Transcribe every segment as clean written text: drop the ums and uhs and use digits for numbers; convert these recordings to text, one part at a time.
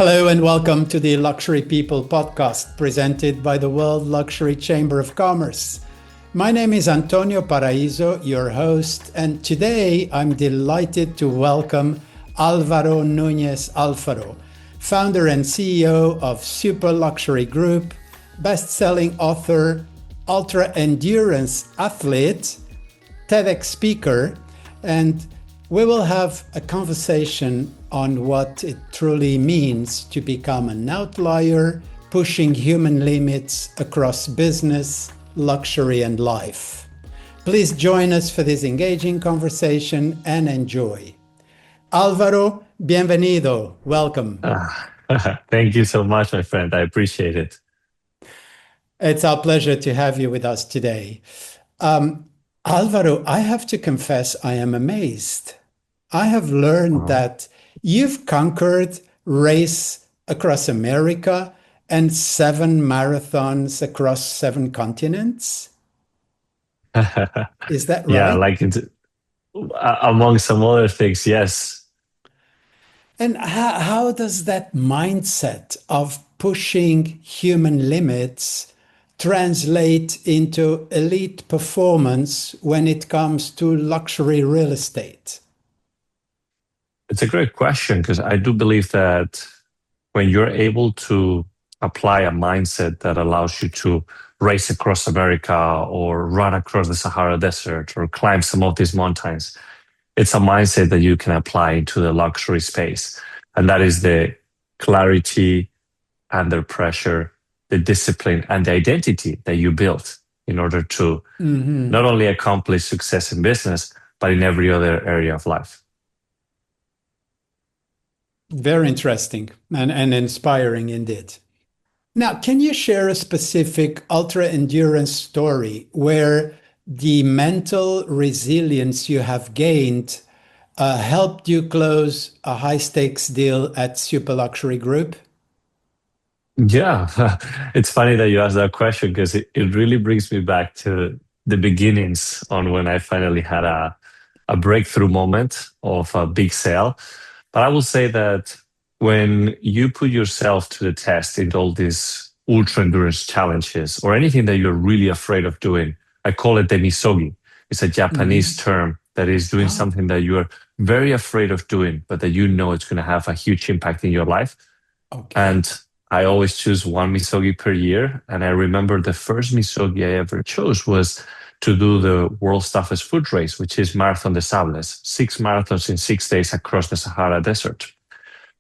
Hello and welcome to the Luxury People podcast presented by the World Luxury Chamber of Commerce. My name is António Paraíso, your host, and today I'm delighted to welcome Alvaro Nuñez Alfaro, founder and CEO of Super Luxury Group, best-selling author, ultra-endurance athlete, TEDx speaker, and we will have a conversation on what it truly means to become an outlier, pushing human limits across business, luxury, and life. Please join us for this engaging conversation and enjoy. Alvaro, bienvenido. Welcome. Thank you so much, my friend. I appreciate it. It's our pleasure to have you with us today. Alvaro, I have to confess, I am amazed. I have learned that you've conquered race across America and 7 marathons across 7 continents. Is that Yeah, right? among some other things, yes. And how does that mindset of pushing human limits translate into elite performance when it comes to luxury real estate? It's a great question because I do believe that when you're able to apply a mindset that allows you to race across America or run across the Sahara Desert or climb some of these mountains, it's a mindset that you can apply into the luxury space. And that is the clarity under pressure, the discipline, and the identity that you built in order to not only accomplish success in business, but in every other area of life. Very interesting and inspiring indeed. Now, can you share a specific ultra endurance story where the mental resilience you have gained helped you close a high stakes deal at Super Luxury Group? Yeah, it's funny that you asked that question because it really brings me back to the beginnings on when I finally had a breakthrough moment of a big sale. But I will say that when you put yourself to the test in all these ultra endurance challenges or anything that you're really afraid of doing, I call it the misogi. It's a Japanese term that is doing Oh, something that you're very afraid of doing, but that you know it's going to have a huge impact in your life. okay. And I always choose one misogi per year. And I remember the first misogi I ever chose was to do the world's toughest foot race, which is Marathon des Sables, 6 marathons in 6 days across the Sahara Desert.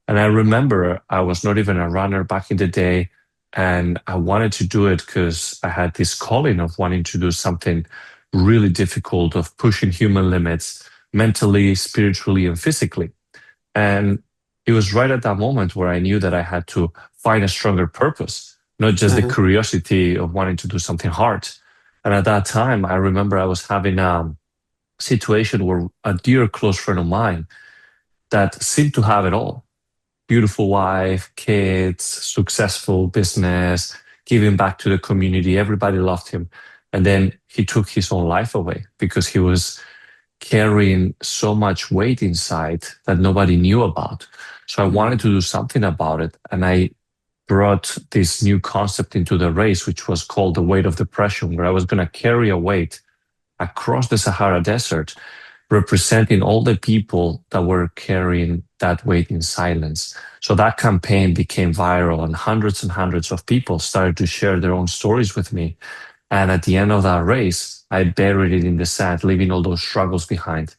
And I remember I was not even a runner back in the day. And I wanted to do it because I had this calling of wanting to do something really difficult, of pushing human limits mentally, spiritually, and physically. And it was right at that moment where I knew that I had to find a stronger purpose, not just the Uh-huh. curiosity of wanting to do something hard. And at that time, I remember I was having a situation where a dear close friend of mine that seemed to have it all: beautiful wife, kids, successful business, giving back to the community. Everybody loved him. And then he took his own life away because he was carrying so much weight inside that nobody knew about. So I wanted to do something about it. And I brought this new concept into the race, which was called the weight of depression, where I was going to carry a weight across the Sahara Desert, representing all the people that were carrying that weight in silence. So that campaign became viral, and hundreds of people started to share their own stories with me. And at the end of that race, I buried it in the sand, leaving all those struggles behind.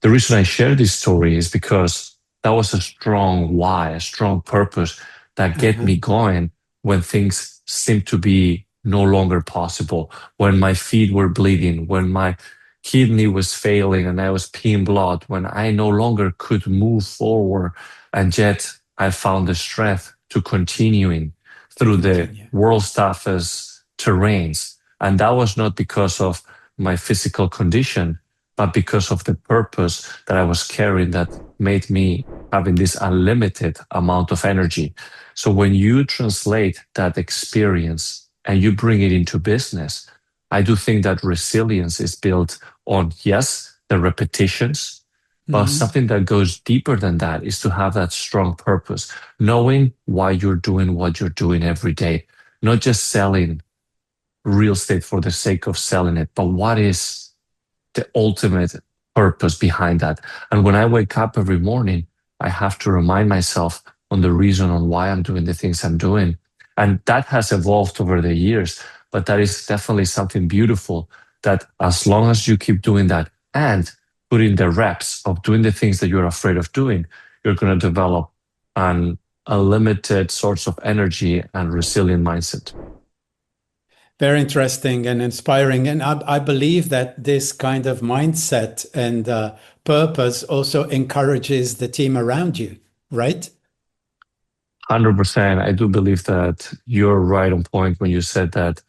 The reason I share this story is because that was a strong why, a strong purpose that get Uh-huh. me going when things seemed to be no longer possible, when my feet were bleeding, when my kidney was failing and I was peeing blood, when I no longer could move forward. And yet I found the strength to continuing through the Continue. world's toughest terrains. And that was not because of my physical condition, but because of the purpose that I was carrying that made me having this unlimited amount of energy. So when you translate that experience and you bring it into business, I do think that resilience is built on, yes, the repetitions, But something that goes deeper than that is to have that strong purpose, knowing why you're doing what you're doing every day, not just selling real estate for the sake of selling it, but what is the ultimate purpose behind that? And when I wake up every morning, I have to remind myself on the reason on why I'm doing the things I'm doing. And that has evolved over the years, but that is definitely something beautiful that as long as you keep doing that and put in the reps of doing the things that you're afraid of doing, you're going to develop an unlimited source of energy and resilient mindset. Very interesting and inspiring. And I believe that this kind of mindset and purpose also encourages the team around you, right? 100%. I do believe that you're right on point when you said that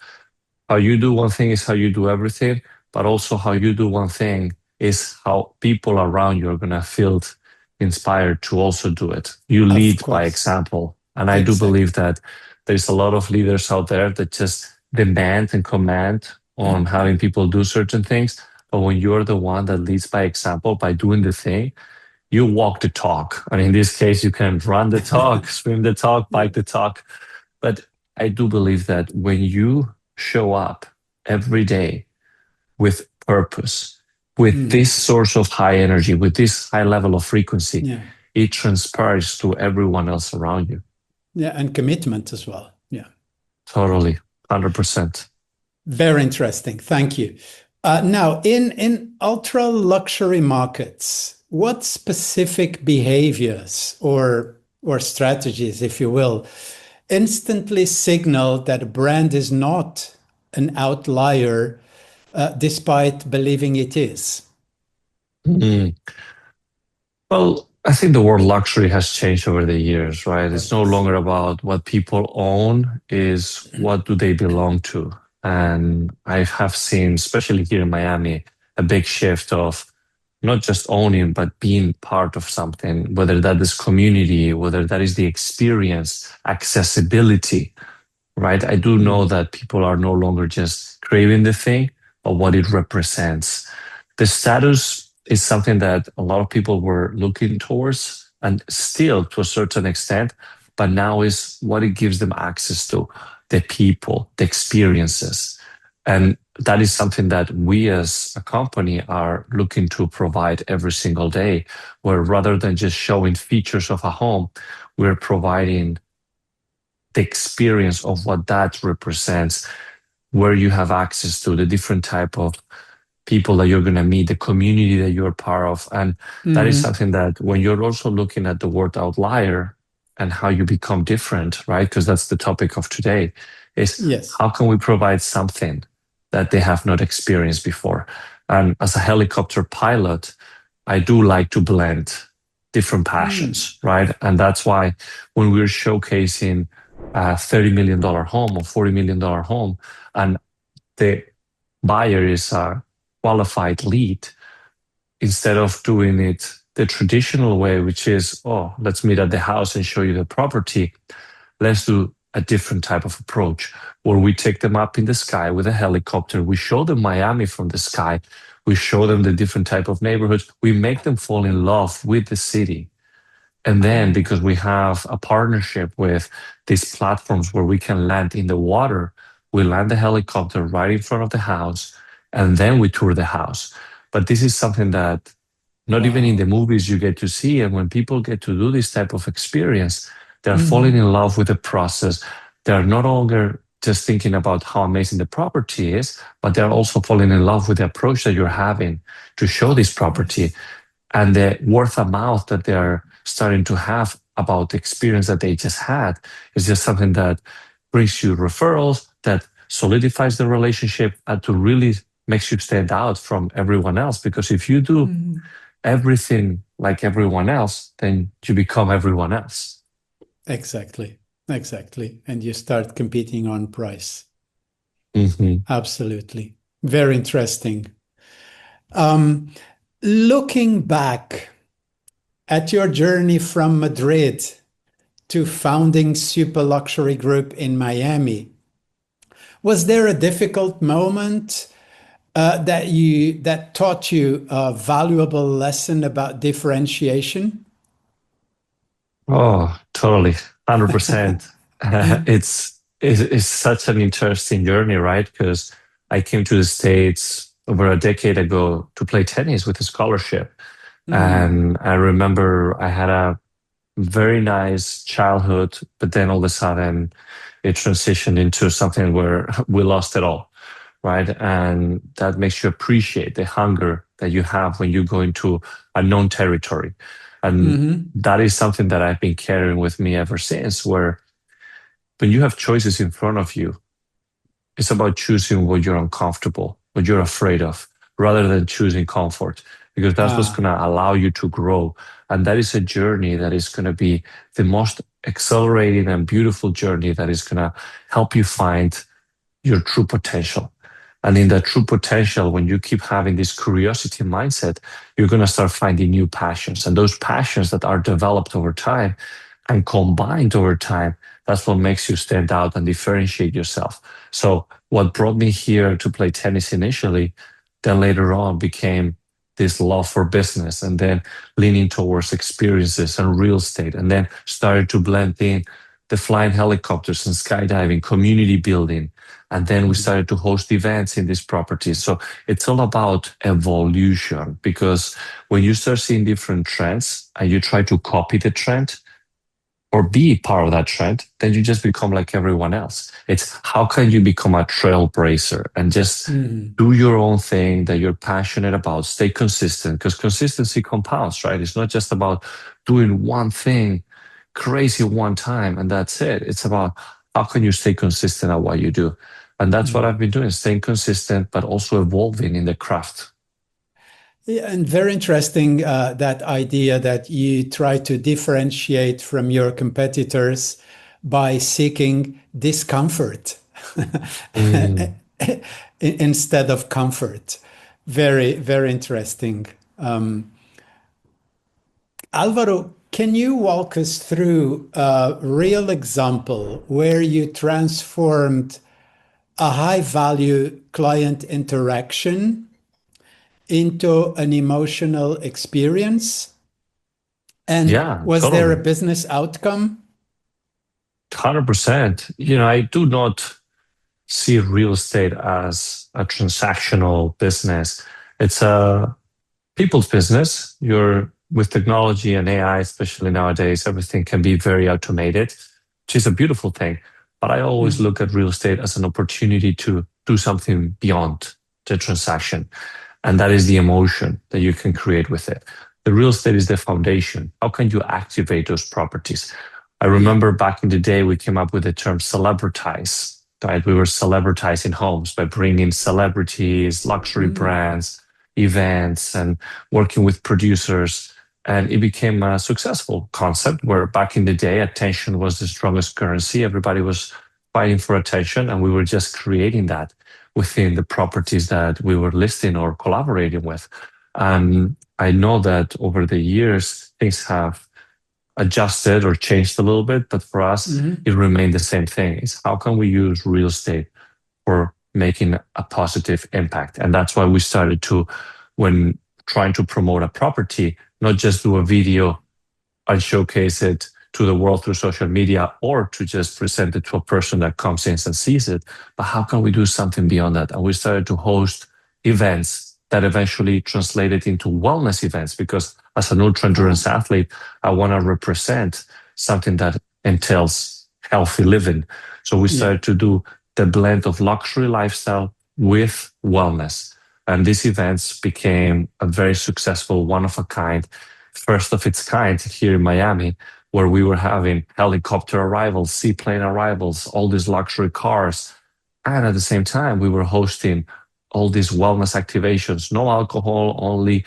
how you do one thing is how you do everything, but also how you do one thing is how people around you are going to feel inspired to also do it. You Of lead by course. example. And I do believe Exactly. that there's a lot of leaders out there that just demand and command on having people do certain things. But when you're the one that leads by example, by doing the thing, you walk the talk. And in this case, you can run the talk, swim the talk, Yeah. bike the talk. But I do believe that when you show up every day with purpose, with this source of high energy, with this high level of frequency, Yeah. it transpires to everyone else around you. Yeah. And commitment as well. Yeah. Totally, 100%. Very interesting. Thank you. Now, in ultra luxury markets, what specific behaviors or strategies, if you will, instantly signal that a brand is not an outlier, despite believing it is? Mm. Well, I think the word luxury has changed over the years, right? Oh, It's no yes. longer about what people own, is what do they belong to. And I have seen, especially here in Miami, a big shift of not just owning, but being part of something, whether that is community, whether that is the experience, accessibility, right? I do know that people are no longer just craving the thing, but what it represents. The status is something that a lot of people were looking towards and still to a certain extent, but now is what it gives them access to, the people, the experiences. And that is something that we as a company are looking to provide every single day, where rather than just showing features of a home, we're providing the experience of what that represents, where you have access to the different type of people that you're going to meet, the community that you're part of. And that is Hmm. something that when you're also looking at the word outlier and how you become different, right? Because that's the topic of today, is Yes. how can we provide something that they have not experienced before? And as a helicopter pilot, I do like to blend different Mm. passions, right? And that's why when we're showcasing a $30 million home or $40 million home, and the buyer is a qualified lead, instead of doing it the traditional way, which is, oh, let's meet at the house and show you the property, let's do a different type of approach where we take them up in the sky with a helicopter. We show them Miami from the sky. We show them the different type of neighborhoods. We make them fall in love with the city. And then Oh, because we have a partnership with these platforms where we can land in the water, we land the helicopter right in front of the house and then we tour the house. But this is something that not even in the wow. movies you get to see. And when people get to do this type of experience, they're falling Hmm. in love with the process. They're no longer just thinking about how amazing the property is, but they're also falling in love with the approach that you're having to show this Of property, course. and the word of mouth that they're starting to have about the experience that they just had is just something that brings you referrals, that solidifies the relationship, and to really makes you stand out from everyone else. Because if you do Mhm. everything like everyone else, then you become everyone else. Exactly. Exactly. And you start competing on price. Hmm. Absolutely. Very interesting. Um, Looking back at your journey from Madrid to founding Super Luxury Group in Miami, was there a difficult moment that taught you a valuable lesson about differentiation? Oh, totally, 100%. It's such an interesting journey, right? Because I came to the States over a decade ago to play tennis with a scholarship. Mm, And I remember I had a very nice childhood, but then all of a sudden it transitioned into something where we lost it all, right? And that makes you appreciate the hunger that you have when you go into a known territory. And hmm that is something that I've been carrying with me ever since, where when you have choices in front of you, it's about choosing what you're uncomfortable, what you're afraid of, rather than choosing comfort, because that's what's Ah, going to allow you to grow. And that is a journey that is going to be the most accelerating and beautiful journey that is going to help you find your true potential. And in that true potential, when you keep having this curiosity mindset, you're going to start finding new passions. And those passions that are developed over time and combined over time, that's what makes you stand out and differentiate yourself. So, what brought me here to play tennis initially, then later on became this love for business, and then leaning towards experiences and real estate, and then started to blend in the flying helicopters and skydiving, community building. And then we mm, started to host events in these properties. So it's all about evolution, because when you start seeing different trends and you try to copy the trend, or be part of that trend, then you just become like everyone else. It's how can you become a trailblazer and just mm. do your own thing that you're passionate about, stay consistent, because consistency compounds, right? It's not just about doing one thing crazy one time and that's it. It's about how can you stay consistent at what you do. And that's what I've been doing, staying consistent, but also evolving in the craft. Yeah, and very interesting that idea that you try to differentiate from your competitors by seeking discomfort Mm. instead of comfort. Very, very interesting. Alvaro, can you walk us through a real example where you transformed a high value client interaction into an emotional experience? And Yeah, was there a totally. business outcome? 100%. I do not see real estate as a transactional business. It's a people's business. You're with technology and AI, especially nowadays, everything can be very automated, which is a beautiful thing. But I always Mm, look at real estate as an opportunity to do something beyond the transaction. And that is the emotion that you can create with it. The real estate is the foundation. How can you activate those properties? I yeah. remember back in the day, we came up with the term celebritize, right? We were celebritizing homes by bringing celebrities, luxury Mm, brands, events, and working with producers. And it became a successful concept where back in the day, attention was the strongest currency. Everybody was fighting for attention, and we were just creating that within the properties that we were listing or collaborating with. And I know that over the years, things have adjusted or changed a little bit, but for us, mhm. it remained the same thing. Is how can we use real estate for making a positive impact? And that's why we started to, when trying to promote a property, not just do a video and showcase it to the world through social media or to just present it to a person that comes in and sees it. But how can we do something beyond that? And we started to host events that eventually translated into wellness events because as an ultra endurance Ah, athlete, I want to represent something that entails healthy living. So we yeah. started to do the blend of luxury lifestyle with wellness. And these events became a very successful, one of a kind, first of its kind here in Miami, where we were having helicopter arrivals, seaplane arrivals, all these luxury cars. And at the same time, we were hosting all these wellness activations, no alcohol, only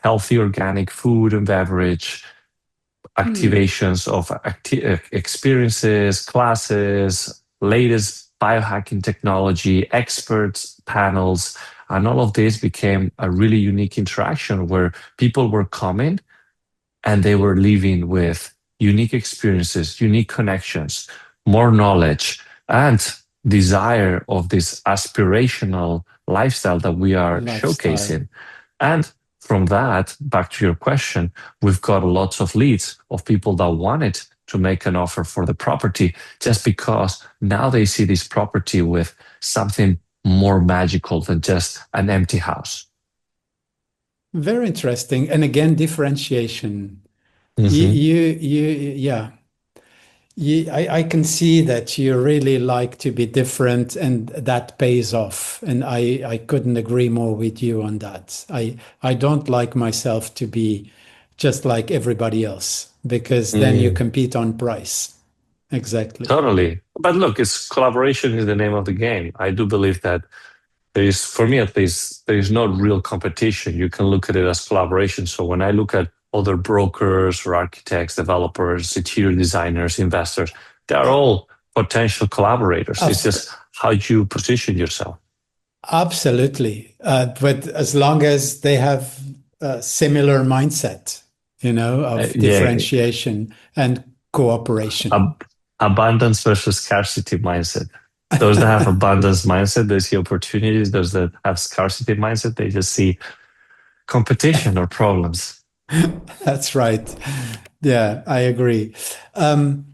healthy organic food and beverage, Hmm. activations of experiences, classes, latest biohacking technology, experts, panels. And all of this became a really unique interaction where people were coming and they were leaving with unique experiences, unique connections, more knowledge, and desire of this aspirational lifestyle that we are Lifestyle. showcasing. And from that, back to your question, we've got lots of leads of people that wanted to make an offer for the property just because now they see this property with something more magical than just an empty house. Very interesting. And again, differentiation. Hmm. Yeah. I can see that you really like to be different, and that pays off. And I couldn't agree more with you on that. I don't like myself to be just like everybody else, because then you Mm, compete on price. Exactly. totally. But look, it's collaboration is the name of the game. I do believe that there is, for me at least, there is not real competition. You can look at it as collaboration. So when I look at other brokers or architects, developers, interior designers, investors, they're all potential collaborators. It's Of just how you position yourself. Absolutely. But as long as they have a similar mindset, of Yeah, differentiation and cooperation. ab abundance versus scarcity mindset. Those that have abundance mindset, they see opportunities. Those that have scarcity mindset, they just see competition or problems. That's right. Yeah, I agree. Um,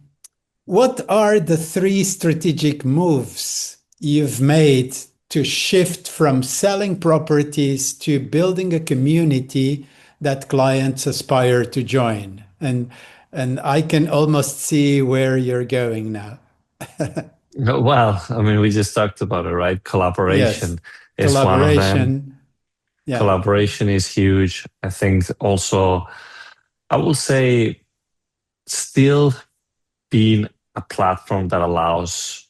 what are the three strategic moves you've made to shift from selling properties to building a community that clients aspire to join? And I can almost see where you're going now. No, well, I mean, we just talked about it, right? Yes, Collaboration is one of them. collaboration. Yeah. Collaboration is huge. I think also, I will say, still being a platform that allows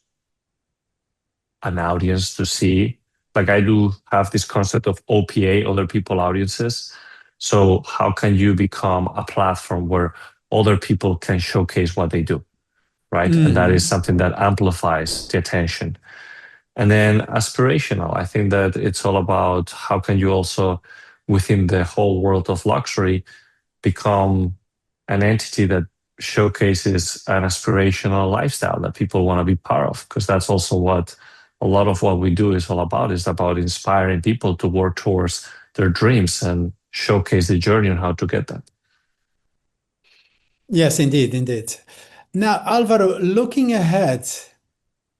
an audience to see. Like I do have this concept of OPA, other people audiences. So how can you become a platform where other people can showcase what they do, right? And that is Mm. something that amplifies the attention. And then aspirational, I think that it's all about how can you also, within the whole world of luxury, become an entity that showcases an aspirational lifestyle that people want to be part of. Because that's also what a lot of what we do is about inspiring people to work towards their dreams and showcase the journey on how to get that. Yes, indeed, indeed. Now, Alvaro, looking ahead,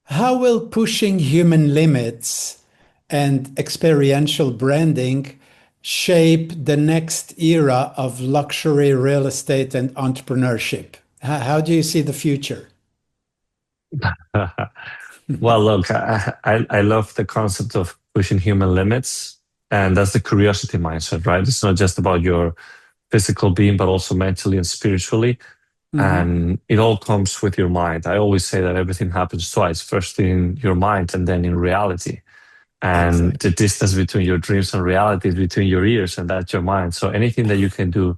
how will pushing human limits and experiential branding shape the next era of luxury real estate and entrepreneurship? How do you see the future? Well, look, I love the concept of pushing human limits, and that's the curiosity mindset, right? It's not just about your physical being, but also mentally and spiritually. Mhm. And it all comes with your mind. I always say that everything happens twice, first in your mind and then in reality. And the Exactly. distance between your dreams and reality is between your ears, and that's your mind. So anything that you can do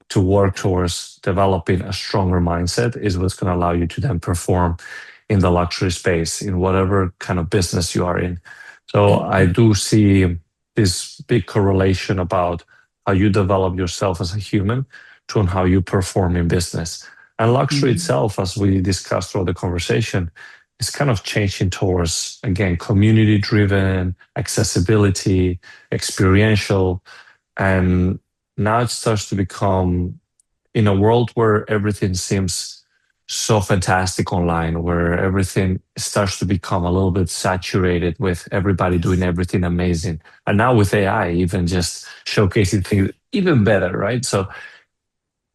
to work towards developing a stronger mindset is what's going to allow you to then perform in the luxury space in whatever kind of business you are in. So I do see this big correlation about how you develop yourself as a human to on how you perform in business. And luxury Mhm. itself, as we discussed throughout the conversation, is kind of changing towards, again, community driven, accessibility, experiential. And now it starts to become, in a world where everything seems so fantastic online, where everything starts to become a little bit saturated with everybody doing Yes. everything amazing. And now with AI, even just showcasing things even better, right? So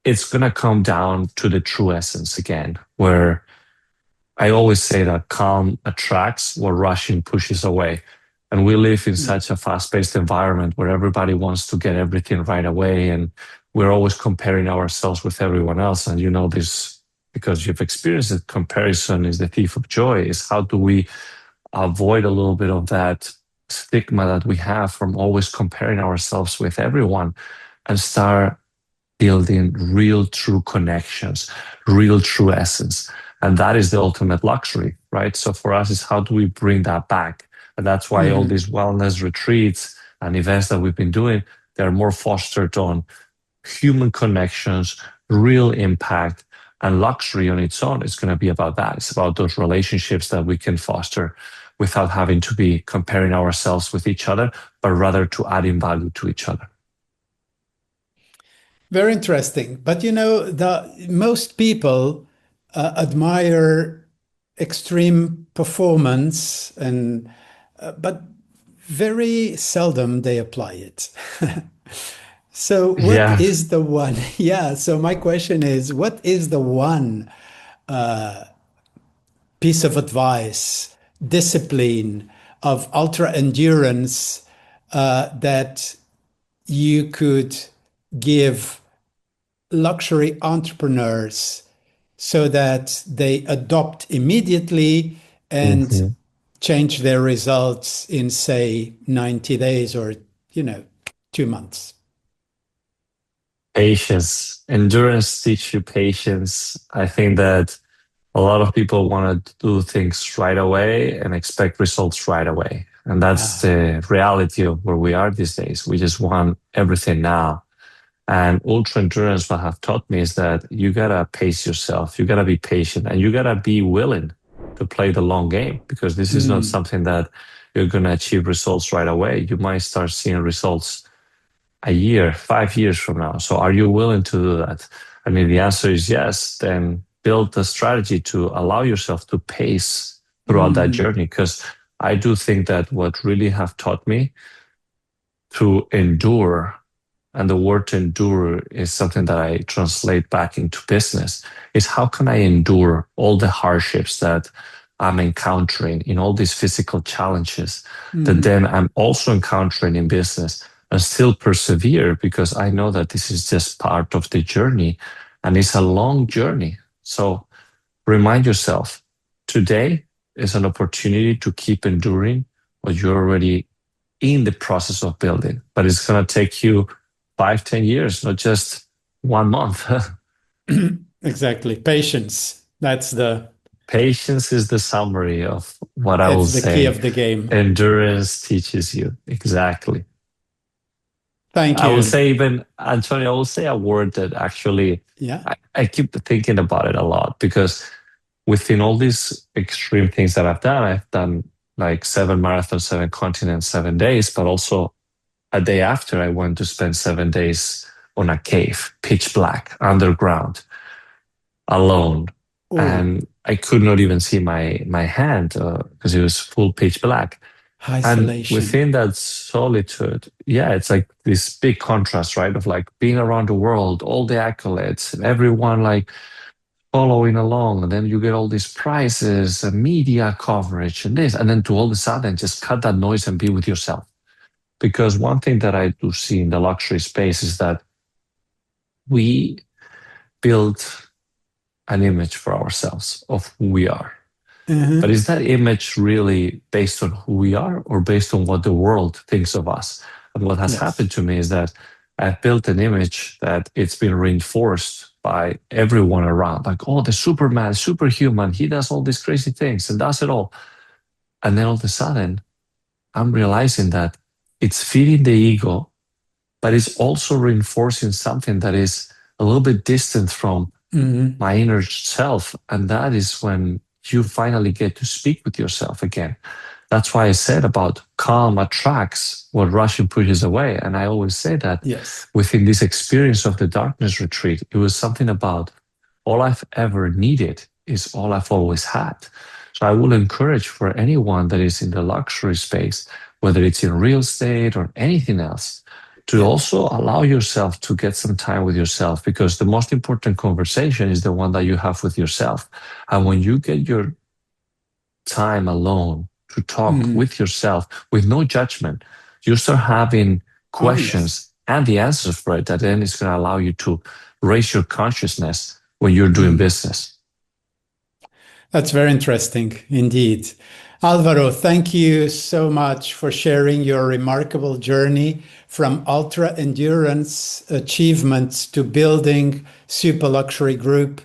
it's going to come down to the true essence again, where I always say that calm attracts what rushing pushes away. And we live in Yeah. such a fast paced environment where everybody wants to get everything right away. And we're always comparing ourselves with everyone else. And you know this because you've experienced it. Comparison is the thief of joy. Is how do we avoid a little bit of that stigma that we have from always comparing ourselves with everyone and start building real true connections, real true essence. And that is the ultimate luxury, right? So for us is how do we bring that back? And that's why all Mhm. these wellness retreats and events that we've been doing, they're more fostered on human connections, real impact, and luxury on its own. It's going to be about that. It's about those relationships that we can foster without having to be comparing ourselves with each other, but rather to adding value to each other. Very interesting. But the most people admire extreme performance, and but very seldom they apply it. So what Yeah. is the one? Yeah. So my question is, what is the one piece of advice, discipline of ultra endurance that you could give luxury entrepreneurs so that they adopt immediately and Mhm. change their results in, say, 90 days or, you know, 2 months? Patience. Endurance teach you patience. I think that a lot of people want to do things right away and expect results right away. And that's Ah, the reality of where we are these days. We just want everything now. And ultra endurance, what have taught me is that you gotta pace yourself, you gotta be patient, and you gotta be willing to play the long game, because this is not mm, something that you're gonna achieve results right away. You might start seeing results a year, 5 years from now. So are you willing to do that? And if the answer is yes, then build a strategy to allow yourself to pace throughout that mm, journey. Because I do think that what really have taught me to endure, and the word to endure is something that I translate back into business, is how can I endure all the hardships that I'm encountering in all these physical challenges that mm, then I'm also encountering in business, and still persevere, because I know that this is just part of the journey and it's a long journey. So remind yourself, today is an opportunity to keep enduring what you're already in the process of building, but it's going to take you 5, 10 years, not just 1 month. exactly. Patience. Patience is the summary of what I will It's the key say. of the game. Endurance teaches you. Exactly. Thank I will you. say, even Antonio, I will say a word that actually Yeah. I keep thinking about it a lot, because within all these extreme things that I've done like 7 marathons, 7 continents, 7 days, but also a day after I went to spend 7 days on a cave, pitch black, underground, alone. Oh, And I could not even see my hand because it was full pitch black. And isolation. within that solitude, yeah, it's like this big contrast, right? Of like being around the world, all the accolades, and everyone like following along. And then you get all these prizes and media coverage and this. And then to all of a sudden just cut that noise and be with yourself. Because one thing that I do see in the luxury space is that we build an image for ourselves of who we are. But Uh-huh. is that image really based on who we are, or based on what the world thinks of us? And what has Yes. happened to me is that I've built an image that it's been reinforced by everyone around. Like, oh, the Superman, superhuman, he does all these crazy things and does it all. And then all of a sudden, I'm realizing that it's feeding the ego, but it's also reinforcing something that is a little bit distant from Hmm. my inner self. And that is when you finally get to speak with yourself again. That's why I said about calm attracts what Russian pushes away. And I always say that Yes. within this experience of the darkness retreat, it was something about all I've ever needed is all I've always had. So I will encourage for anyone that is in the luxury space, whether it's in real estate or anything else, to Yeah. also allow yourself to get some time with yourself, because the most important conversation is the one that you have with yourself. And when you get your time alone to talk Hmm. with yourself with no judgment, you start having Oh, yes. questions and the answers for it that then is going to allow you to raise your consciousness when you're doing Mm. business. That's very interesting indeed. Alvaro, thank you so much for sharing your remarkable journey from ultra endurance achievements to building super luxury group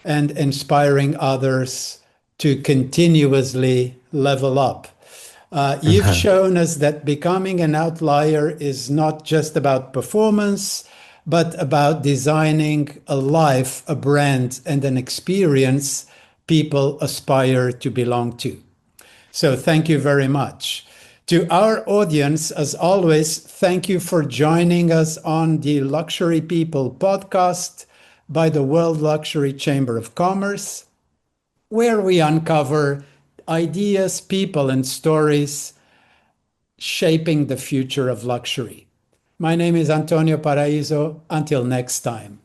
and inspiring others to continuously level up. You've shown us that becoming an outlier is not just about performance, but about designing a life, a brand, and an experience people aspire to belong to. So thank you very much. To our audience, as always, thank you for joining us on the Luxury People podcast by the World Luxury Chamber of Commerce, where we uncover ideas, people, and stories shaping the future of luxury. My name is António Paraíso. Until next time.